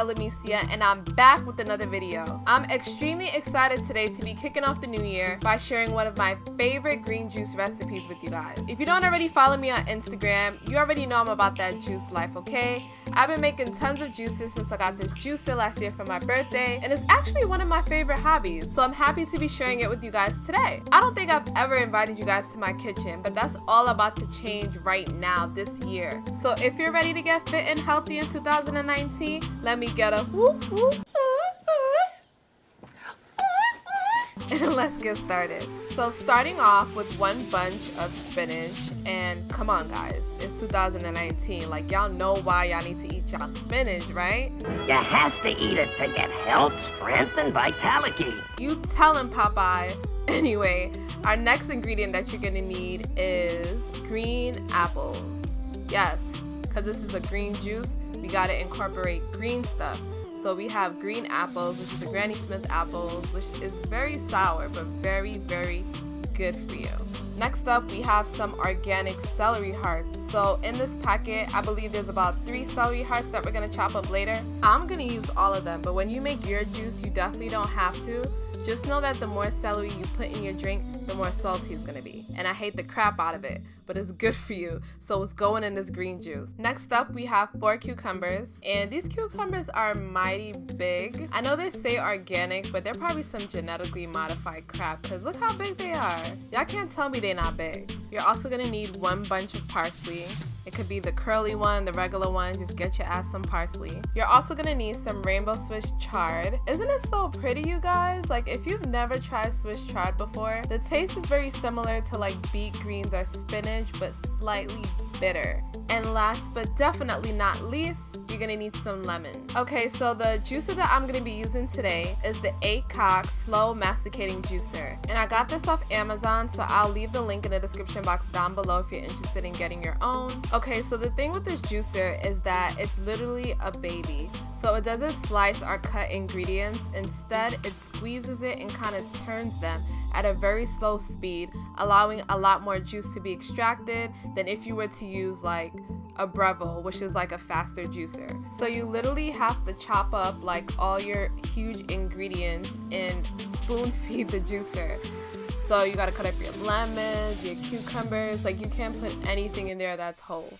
Bella Amicia, and I'm back with another video. I'm extremely excited today to be kicking off the new year by sharing one of my favorite green juice recipes with you guys. If you don't already follow me on Instagram, you already know I'm about that juice life, okay? I've been making tons of juices since I got this juicer last year for my birthday, and it's actually one of my favorite hobbies, so I'm happy to be sharing it with you guys today. I don't think I've ever invited you guys to my kitchen, but that's all about to change right now this year. So if you're ready to get fit and healthy in 2019, let me get a whoop whoop. And let's get started. So starting off with one bunch of spinach, and come on guys, it's 2019, like y'all know why y'all need to eat y'all spinach, right? You has to eat it to get health, strength, and vitality. You tellin', Popeye. Anyway, our next ingredient that you're gonna need is green apples. Yes, because this is a green juice, we gotta incorporate green stuff. So we have green apples, which is the Granny Smith apples, which is very sour, but very, very good for you. Next up, we have some organic celery hearts. So in this packet, I believe there's about 3 celery hearts that we're gonna chop up later. I'm gonna use all of them, but when you make your juice, you definitely don't have to. Just know that the more celery you put in your drink, the more salty it's gonna be. And I hate the crap out of it, but it's good for you, so it's going in this green juice. Next up, we have 4 cucumbers, and these cucumbers are mighty big. I know they say organic, but they're probably some genetically modified crap, because look how big they are. Y'all can't tell me they're not big. You're also gonna need 1 bunch of parsley. It could be the curly one, the regular one, just get your ass some parsley. You're also gonna need some rainbow Swiss chard. Isn't it so pretty, you guys? Like, if you've never tried Swiss chard before, the taste is very similar to like beet greens or spinach, but slightly bitter. And last but definitely not least, you're gonna need some lemon. Okay, so the juicer that I'm gonna be using today is the DETOX slow masticating juicer, and I got this off Amazon, so I'll leave the link in the description box down below if you're interested in getting your own. Okay, so the thing with this juicer is that it's literally a baby, so it doesn't slice or cut ingredients. Instead, it squeezes it and kind of turns them at a very slow speed, allowing a lot more juice to be extracted than if you were to use like a Breville, which is like a faster juicer. So you literally have to chop up like all your huge ingredients and spoon feed the juicer. So you gotta cut up your lemons, your cucumbers, like you can't put anything in there that's whole.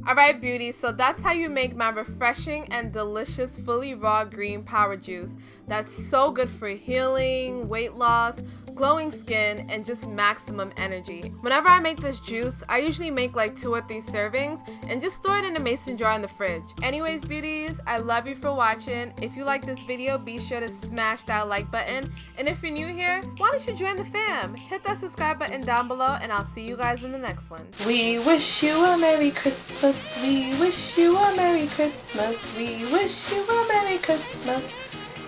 Alright beauties, so that's how you make my refreshing and delicious fully raw green power juice that's so good for healing, weight loss, glowing skin, and just maximum energy. Whenever I make this juice, I usually make like 2 or 3 servings and just store it in a mason jar in the fridge. Anyways beauties, I love you for watching. If you like this video, be sure to smash that like button, and if you're new here, why don't you join the fam? Hit that subscribe button down below, and I'll see you guys in the next one. We wish you a Merry Christmas, we wish you a Merry Christmas, we wish you a Merry Christmas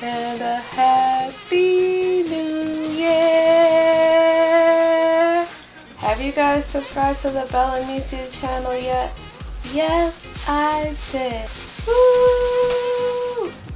and a Happy New Year. Have you guys subscribed to the Bella Amicia channel yet? Yes, I did. Woo!